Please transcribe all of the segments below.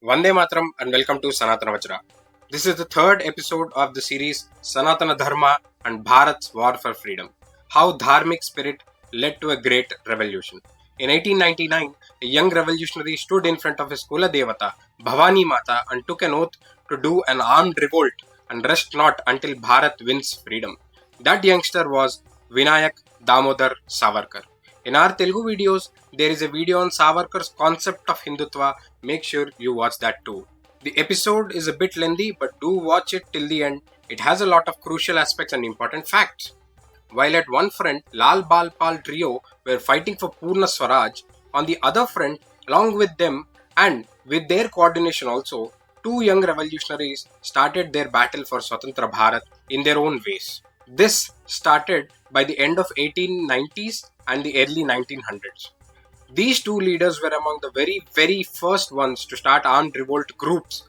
Vande Matram and welcome to Sanatana Vajra. This is the third episode of the series Sanatana Dharma and Bharat's War for Freedom. How Dharmic spirit led to a great revolution. In 1899, a young revolutionary stood in front of his Kula Devata, Bhavani Mata, and took an oath to do an armed revolt and rest not until Bharat wins freedom. That youngster was Vinayak Damodar Savarkar. In our Telugu videos, there is a video on Savarkar's concept of Hindutva. Make sure you watch that too. The episode is a bit lengthy, but do watch it till the end. It has a lot of crucial aspects and important facts. While at one front, Lal Bal Pal trio were fighting for Purna Swaraj, on the other front, along with them and with their coordination also, two young revolutionaries started their battle for Swatantra Bharat in their own ways. This started by the end of 1890s and the early 1900s. These two leaders were among the very first ones to start armed revolt groups.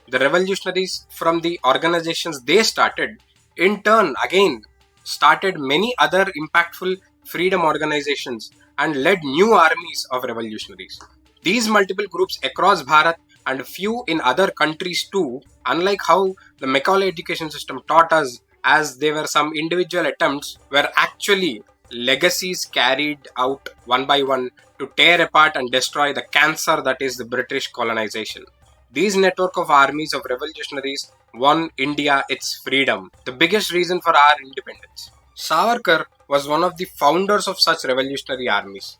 The revolutionaries from the organizations they started, in turn again, started many other impactful freedom organizations and led new armies of revolutionaries. These multiple groups across Bharat and a few in other countries too, unlike how the Macaulay education system taught us, as there were some individual attempts, were actually legacies carried out one by one to tear apart and destroy the cancer that is the British colonization. These network of armies of revolutionaries won India its freedom, the biggest reason for our independence. Savarkar was one of the founders of such revolutionary armies.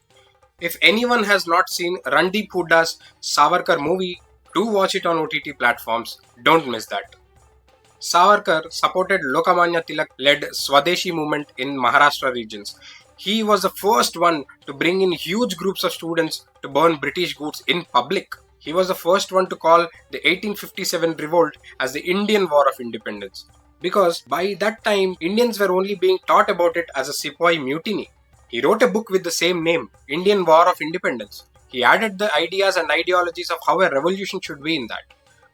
If anyone has not seen Randeep Huda's Savarkar movie, do watch it on OTT platforms. Don't miss that. Savarkar supported Lokamanya Tilak-led Swadeshi movement in Maharashtra regions. He was the first one to bring in huge groups of students to burn British goods in public. He was the first one to call the 1857 revolt as the Indian War of Independence. Because by that time, Indians were only being taught about it as a Sepoy mutiny. He wrote a book with the same name, Indian War of Independence. He added the ideas and ideologies of how a revolution should be in that.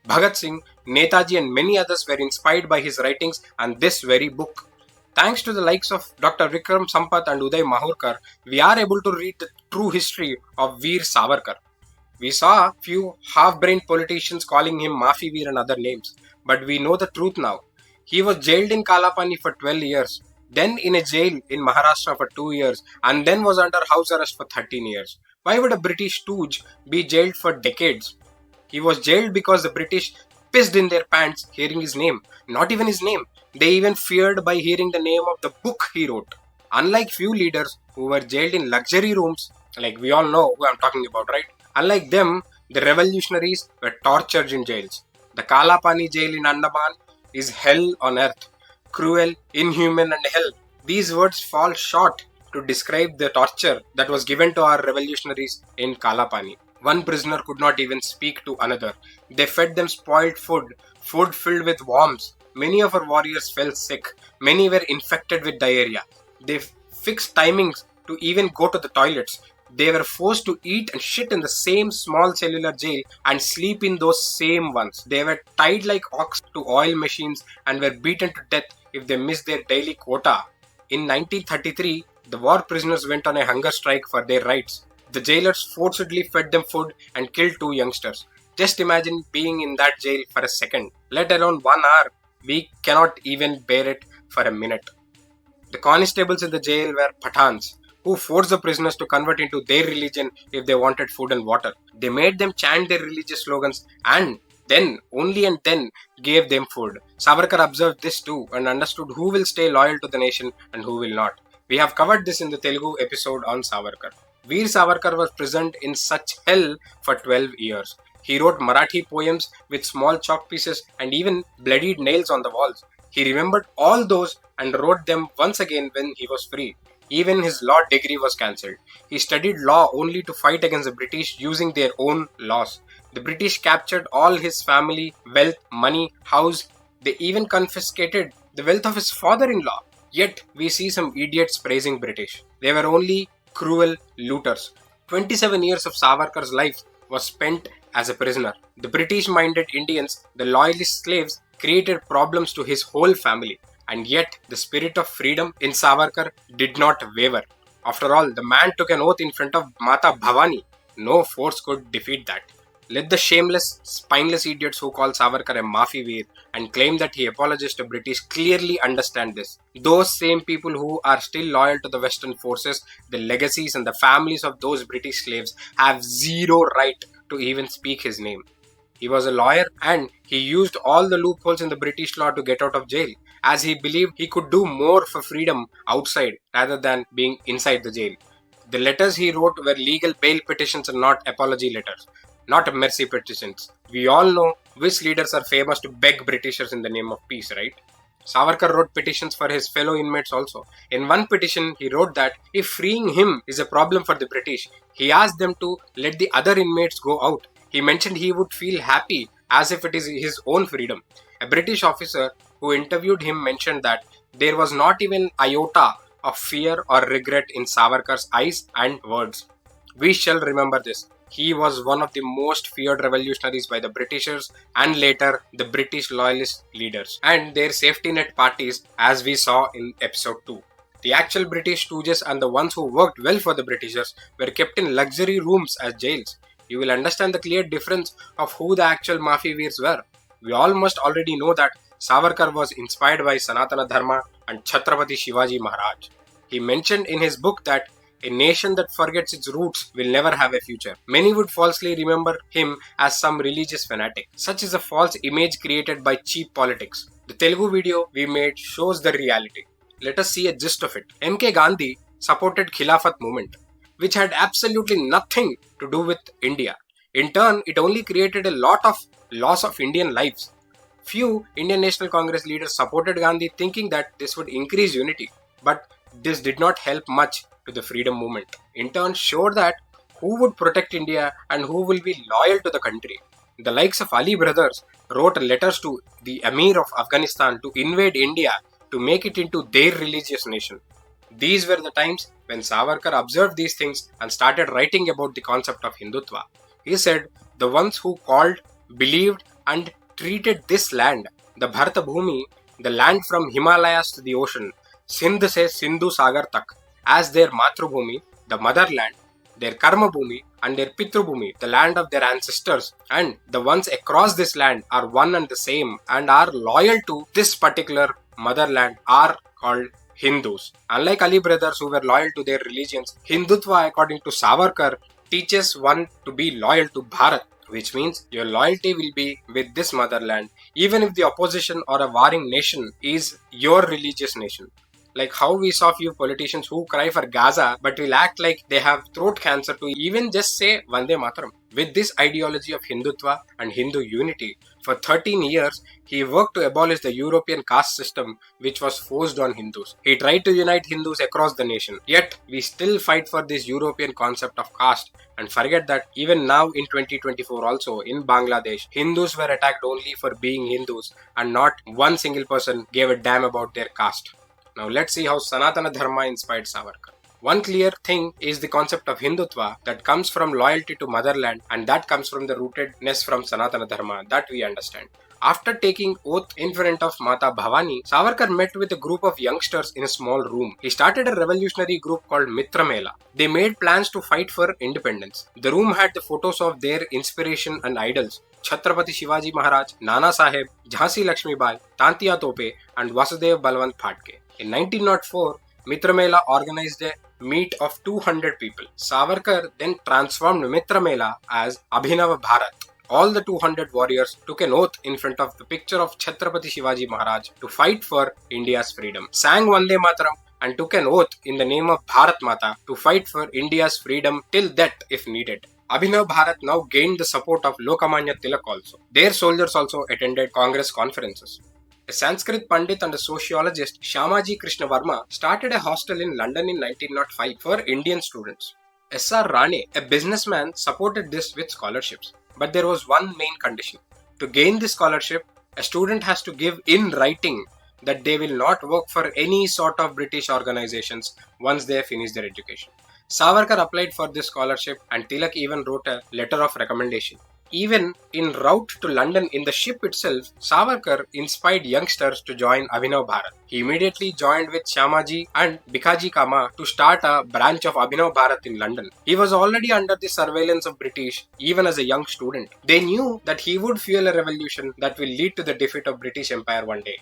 Bhagat Singh, Netaji and many others were inspired by his writings and this very book. Thanks to the likes of Dr. Vikram Sampath and Uday Mahurkar, we are able to read the true history of Veer Savarkar. We saw few half-brained politicians calling him Mafi Veer and other names, but we know the truth now. He was jailed in Kalapani for 12 years, then in a jail in Maharashtra for 2 years, and then was under house arrest for 13 years. Why would a British stooge be jailed for decades? He was jailed because the British pissed in their pants hearing his name. Not even his name. They even feared by hearing the name of the book he wrote. Unlike few leaders who were jailed in luxury rooms, like we all know who I'm talking about, right? Unlike them, the revolutionaries were tortured in jails. The Kalapani jail in Andaman is hell on earth. Cruel, inhuman and hell. These words fall short to describe the torture that was given to our revolutionaries in Kalapani. One prisoner could not even speak to another. They fed them spoiled food filled with worms. Many of our warriors fell sick. Many were infected with diarrhea. They fixed timings to even go to the toilets. They were forced to eat and shit in the same small cellular jail and sleep in those same ones. They were tied like ox to oil machines and were beaten to death if they missed their daily quota. In 1933, the war prisoners went on a hunger strike for their rights. The jailers forcibly fed them food and killed two youngsters. Just imagine being in that jail for a second, let alone 1 hour. We cannot even bear it for a minute. The constables in the jail were Pathans, who forced the prisoners to convert into their religion if they wanted food and water. They made them chant their religious slogans and then, only and then, gave them food. Savarkar observed this too and understood who will stay loyal to the nation and who will not. We have covered this in the Telugu episode on Savarkar. Veer Savarkar was present in such hell for 12 years. He wrote Marathi poems with small chalk pieces and even bloodied nails on the walls. He remembered all those and wrote them once again when he was free. Even his law degree was cancelled. He studied law only to fight against the British using their own laws. The British captured all his family, wealth, money, house. They even confiscated the wealth of his father-in-law. Yet we see some idiots praising British. They were only cruel looters. 27 years of Savarkar's life was spent as a prisoner. The British-minded Indians, the loyalist slaves, created problems to his whole family. And yet, the spirit of freedom in Savarkar did not waver. After all, the man took an oath in front of Mata Bhavani. No force could defeat that. Let the shameless, spineless idiots who call Savarkar a Maafi Veer and claim that he apologized to British clearly understand this. Those same people who are still loyal to the Western forces, the legacies and the families of those British slaves have zero right to even speak his name. He was a lawyer and he used all the loopholes in the British law to get out of jail, as he believed he could do more for freedom outside rather than being inside the jail. The letters he wrote were legal bail petitions and not apology letters, not mercy petitions. We all know which leaders are famous to beg Britishers in the name of peace, right? Savarkar wrote petitions for his fellow inmates also. In one petition, he wrote that if freeing him is a problem for the British, he asked them to let the other inmates go out. He mentioned he would feel happy as if it is his own freedom. A British officer who interviewed him mentioned that there was not even iota of fear or regret in Savarkar's eyes and words. We shall remember this. He was one of the most feared revolutionaries by the Britishers and later the British loyalist leaders and their safety net parties, as we saw in episode 2. The actual British stooges and the ones who worked well for the Britishers were kept in luxury rooms as jails. You will understand the clear difference of who the actual Maafi Veers were. We all must already know that Savarkar was inspired by Sanatana Dharma and Chhatrapati Shivaji Maharaj. He mentioned in his book that a nation that forgets its roots will never have a future. Many would falsely remember him as some religious fanatic. Such is a false image created by cheap politics. The Telugu video we made shows the reality. Let us see a gist of it. M.K. Gandhi supported Khilafat movement, which had absolutely nothing to do with India. In turn, it only created a lot of loss of Indian lives. Few Indian National Congress leaders supported Gandhi thinking that this would increase unity. But this did not help much to the freedom movement. In turn, showed that who would protect India and who will be loyal to the country. The likes of Ali brothers wrote letters to the Emir of Afghanistan to invade India to make it into their religious nation. These were the times when Savarkar observed these things and started writing about the concept of Hindutva. He said, the ones who called, believed and treated this land, the Bharata Bhumi, the land from Himalayas to the ocean, Sindh se Sindhu Sagar tak, as their Matrubhumi, the motherland, their Karma Bhumi and their Pitru Bhumi, the land of their ancestors, and the ones across this land are one and the same and are loyal to this particular motherland are called Hindus. Unlike Ali brothers who were loyal to their religions, Hindutva according to Savarkar teaches one to be loyal to Bharat, which means your loyalty will be with this motherland even if the opposition or a warring nation is your religious nation. Like how we saw few politicians who cry for Gaza but will act like they have throat cancer to even just say Vande Mataram. With this ideology of Hindutva and Hindu unity, for 13 years he worked to abolish the European caste system which was forced on Hindus. He tried to unite Hindus across the nation. Yet we still fight for this European concept of caste and forget that even now in 2024 also in Bangladesh, Hindus were attacked only for being Hindus and not one single person gave a damn about their caste. Now let's see how Sanatana Dharma inspired Savarkar. One clear thing is the concept of Hindutva that comes from loyalty to motherland and that comes from the rootedness from Sanatana Dharma that we understand. After taking oath in front of Mata Bhavani, Savarkar met with a group of youngsters in a small room. He started a revolutionary group called Mitra Mela. They made plans to fight for independence. The room had the photos of their inspiration and idols. Chhatrapati Shivaji Maharaj, Nana Saheb, Jhansi Lakshmi Bai, Tantiya Tope and Vasudev Balwant Phatke. In 1904, Mitra Mela organized a meet of 200 people. Savarkar then transformed Mitra Mela as Abhinava Bharat. All the 200 warriors took an oath in front of the picture of Chhatrapati Shivaji Maharaj to fight for India's freedom, sang Vande Mataram and took an oath in the name of Bharat Mata to fight for India's freedom till death if needed. Abhinav Bharat now gained the support of Lokamanya Tilak also. Their soldiers also attended Congress conferences. A Sanskrit Pandit and a sociologist, Shamaji Krishna Varma, started a hostel in London in 1905 for Indian students. S.R. Rane, a businessman, supported this with scholarships. But there was one main condition. To gain this scholarship, a student has to give in writing that they will not work for any sort of British organizations once they finish their education. Savarkar applied for this scholarship and Tilak even wrote a letter of recommendation. Even en route to London in the ship itself, Savarkar inspired youngsters to join Abhinav Bharat. He immediately joined with Shyamaji and Bikaji Kama to start a branch of Abhinav Bharat in London. He was already under the surveillance of British even as a young student. They knew that he would fuel a revolution that will lead to the defeat of British Empire one day.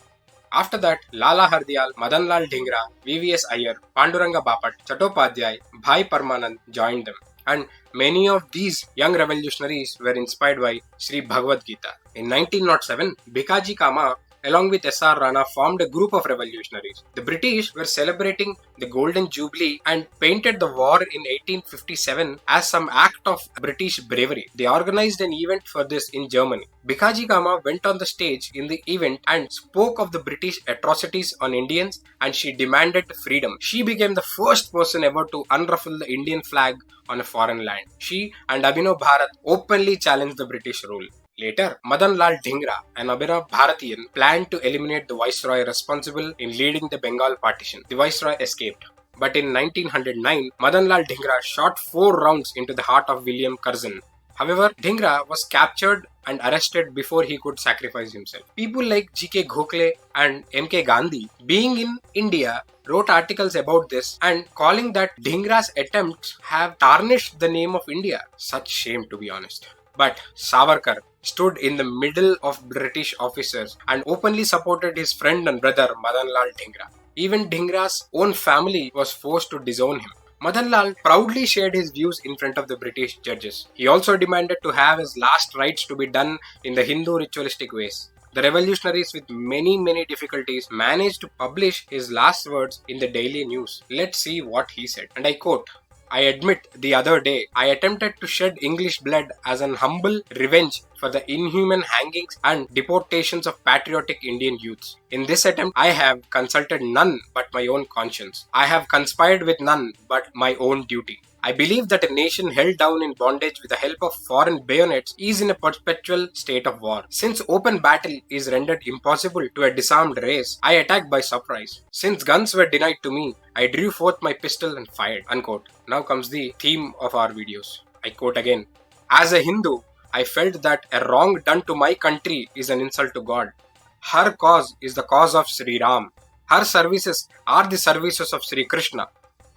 After that, Lala Hardayal, Madan Lal Dhingra, VVS Iyer, Panduranga Bapat, Chattopadhyay, Bhai Parmanand joined them. And many of these young revolutionaries were inspired by Sri Bhagavad Gita. In 1907, Bikaji Kama along with S.R. Rana formed a group of revolutionaries. The British were celebrating the Golden Jubilee and painted the war in 1857 as some act of British bravery. They organized an event for this in Germany. Bikaji Kama went on the stage in the event and spoke of the British atrocities on Indians, and she demanded freedom. She became the first person ever to unruffle the Indian flag on a foreign land. She and Abhinav Bharat openly challenged the British rule. Later, Madan Lal Dhingra, an Abhinav Bharatian, planned to eliminate the viceroy responsible in leading the Bengal partition. The viceroy escaped. But in 1909, Madan Lal Dhingra shot 4 rounds into the heart of William Curzon. However, Dhingra was captured and arrested before he could sacrifice himself. People like G.K. Gokhale and M.K. Gandhi, being in India, wrote articles about this and calling that Dhingra's attempts have tarnished the name of India. Such shame, to be honest. But Savarkar stood in the middle of British officers and openly supported his friend and brother Madan Lal Dhingra. Even Dhingra's own family was forced to disown him. Madan Lal proudly shared his views in front of the British judges. He also demanded to have his last rites to be done in the Hindu ritualistic ways. The revolutionaries, with many difficulties, managed to publish his last words in the Daily News. Let's see what he said. And I quote, "I admit the other day I attempted to shed English blood as an humble revenge for the inhuman hangings and deportations of patriotic Indian youths. In this attempt, I have consulted none but my own conscience. I have conspired with none but my own duty. I believe that a nation held down in bondage with the help of foreign bayonets is in a perpetual state of war. Since open battle is rendered impossible to a disarmed race, I attacked by surprise. Since guns were denied to me, I drew forth my pistol and fired." Unquote. Now comes the theme of our videos. I quote again, "As a Hindu, I felt that a wrong done to my country is an insult to God. Her cause is the cause of Sri Ram. Her services are the services of Sri Krishna.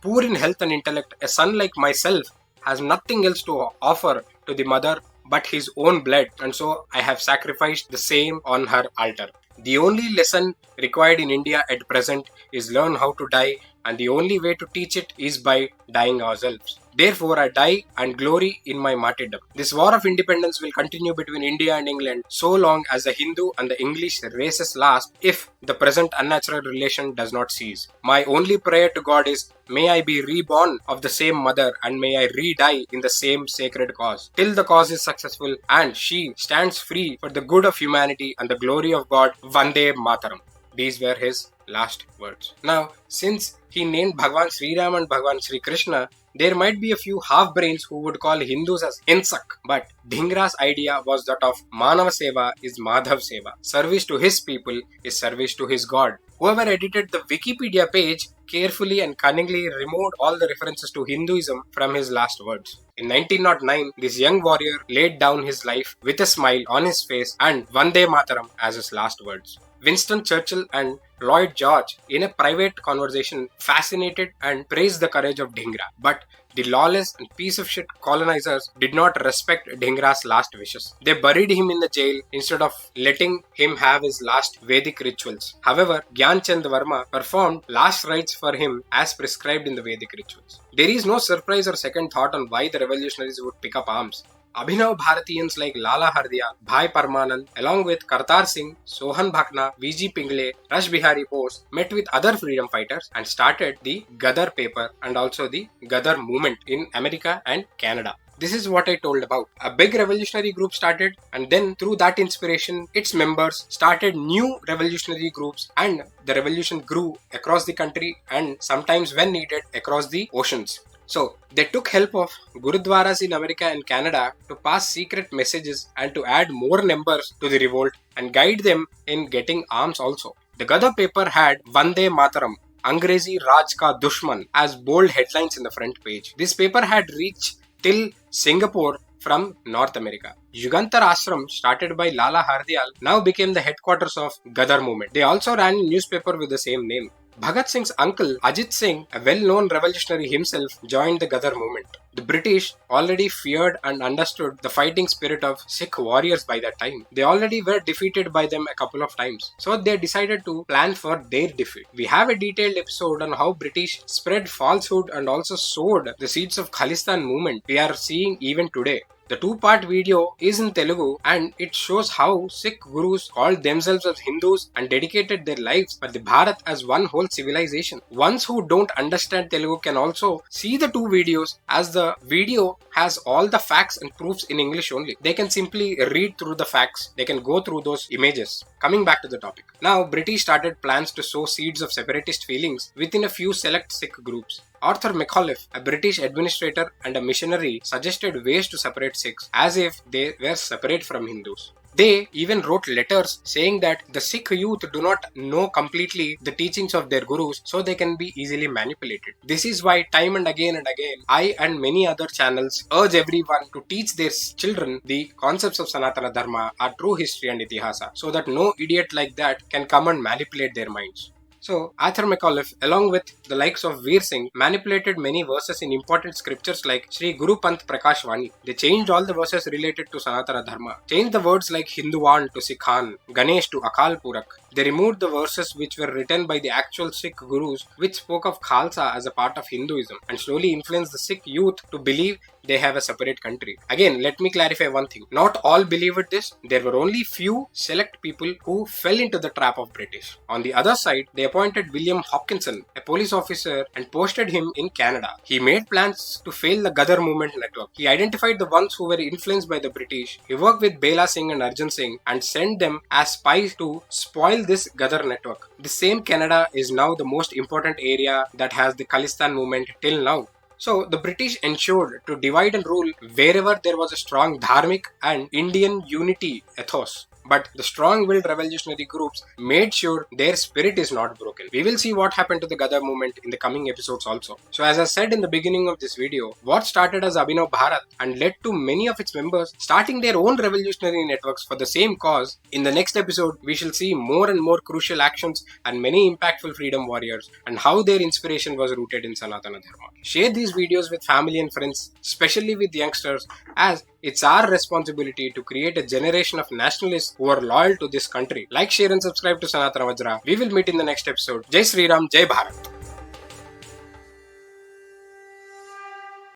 Poor in health and intellect, a son like myself has nothing else to offer to the mother but his own blood, and so I have sacrificed the same on her altar. The only lesson required in India at present is learn how to die, and the only way to teach it is by dying ourselves. Therefore, I die and glory in my martyrdom. This war of independence will continue between India and England so long as the Hindu and the English races last, if the present unnatural relation does not cease. My only prayer to God is, may I be reborn of the same mother and may I re-die in the same sacred cause, till the cause is successful and she stands free for the good of humanity and the glory of God. Vande Mataram." These were his last words. Now, since he named Bhagwan Sri Ram and Bhagwan Sri Krishna, there might be a few half-brains who would call Hindus as Hinsak, but Dhingra's idea was that of Manava Seva is Madhav Seva. Service to his people is service to his God. Whoever edited the Wikipedia page carefully and cunningly removed all the references to Hinduism from his last words. In 1909, this young warrior laid down his life with a smile on his face and Vande Mataram as his last words. Winston Churchill and Lloyd George, in a private conversation, fascinated and praised the courage of Dhingra. But the lawless and piece of shit colonizers did not respect Dhingra's last wishes. They buried him in the jail instead of letting him have his last Vedic rituals. However, Gyan Chand Varma performed last rites for him as prescribed in the Vedic rituals. There is no surprise or second thought on why the revolutionaries would pick up arms. Abhinav Bharatiyans like Lala Hardayal, Bhai Parmanand, along with Kartar Singh, Sohan Bhakna, V.G. Pingle, Rash Bihari Bose, met with other freedom fighters and started the Gadar paper and also the Gadar movement in America and Canada. This is what I told about. A big revolutionary group started, and then through that inspiration, its members started new revolutionary groups, and the revolution grew across the country and sometimes, when needed, across the oceans. So, they took help of Gurudwaras in America and Canada to pass secret messages and to add more members to the revolt and guide them in getting arms also. The Gadar paper had Vande Mataram, Angrezi Raj Ka Dushman as bold headlines in the front page. This paper had reached till Singapore from North America. Yugantar Ashram, started by Lala Hardayal, now became the headquarters of Gadar movement. They also ran a newspaper with the same name. Bhagat Singh's uncle, Ajit Singh, a well-known revolutionary himself, joined the Gadar movement. The British already feared and understood the fighting spirit of Sikh warriors by that time. They already were defeated by them a couple of times. So they decided to plan for their defeat. We have a detailed episode on how British spread falsehood and also sowed the seeds of Khalistan movement we are seeing even today. The two-part video is in Telugu and it shows how Sikh gurus called themselves as Hindus and dedicated their lives for the Bharat as one whole civilization. Ones who don't understand Telugu can also see the two videos, as the video has all the facts and proofs in English only. They can simply read through the facts. They can go through those images. Coming back to the topic. Now, British started plans to sow seeds of separatist feelings within a few select Sikh groups. Arthur McAuliffe, a British administrator and a missionary, suggested ways to separate Sikhs as if they were separate from Hindus. They even wrote letters saying that the Sikh youth do not know completely the teachings of their gurus, so they can be easily manipulated. This is why time and again, I and many other channels urge everyone to teach their children the concepts of Sanatana Dharma, our true history and Itihasa, so that no idiot like that can come and manipulate their minds. So, Arthur McAuliffe, along with the likes of Veer Singh, manipulated many verses in important scriptures like Sri Guru Panth Prakash Vani. They changed all the verses related to Sanatana Dharma, changed the words like Hinduan to Sikhan, Ganesh to Akal Purak. They removed the verses which were written by the actual Sikh gurus which spoke of Khalsa as a part of Hinduism and slowly influenced the Sikh youth to believe they have a separate country. Again, let me clarify one thing. Not all believed this. There were only few select people who fell into the trap of British. On the other side, they appointed William Hopkinson, a police officer, and posted him in Canada. He made plans to fail the Gadar movement network. He identified the ones who were influenced by the British. He worked with Bela Singh and Arjun Singh and sent them as spies to spoil this Gadar network. The same Canada is now the most important area that has the Khalistan movement till now. So, the British ensured to divide and rule wherever there was a strong dharmic and Indian unity ethos. But the strong-willed revolutionary groups made sure their spirit is not broken. We will see what happened to the Gadar movement in the coming episodes also. So as I said in the beginning of this video, what started as Abhinav Bharat and led to many of its members starting their own revolutionary networks for the same cause, in the next episode we shall see more and more crucial actions and many impactful freedom warriors and how their inspiration was rooted in Sanatana Dharma. Share these videos with family and friends, especially with youngsters, as it's our responsibility to create a generation of nationalists who are loyal to this country. Like, share and subscribe to Sanatana Vajra. We will meet in the next episode. Jai Sri Ram, Jai Bharat.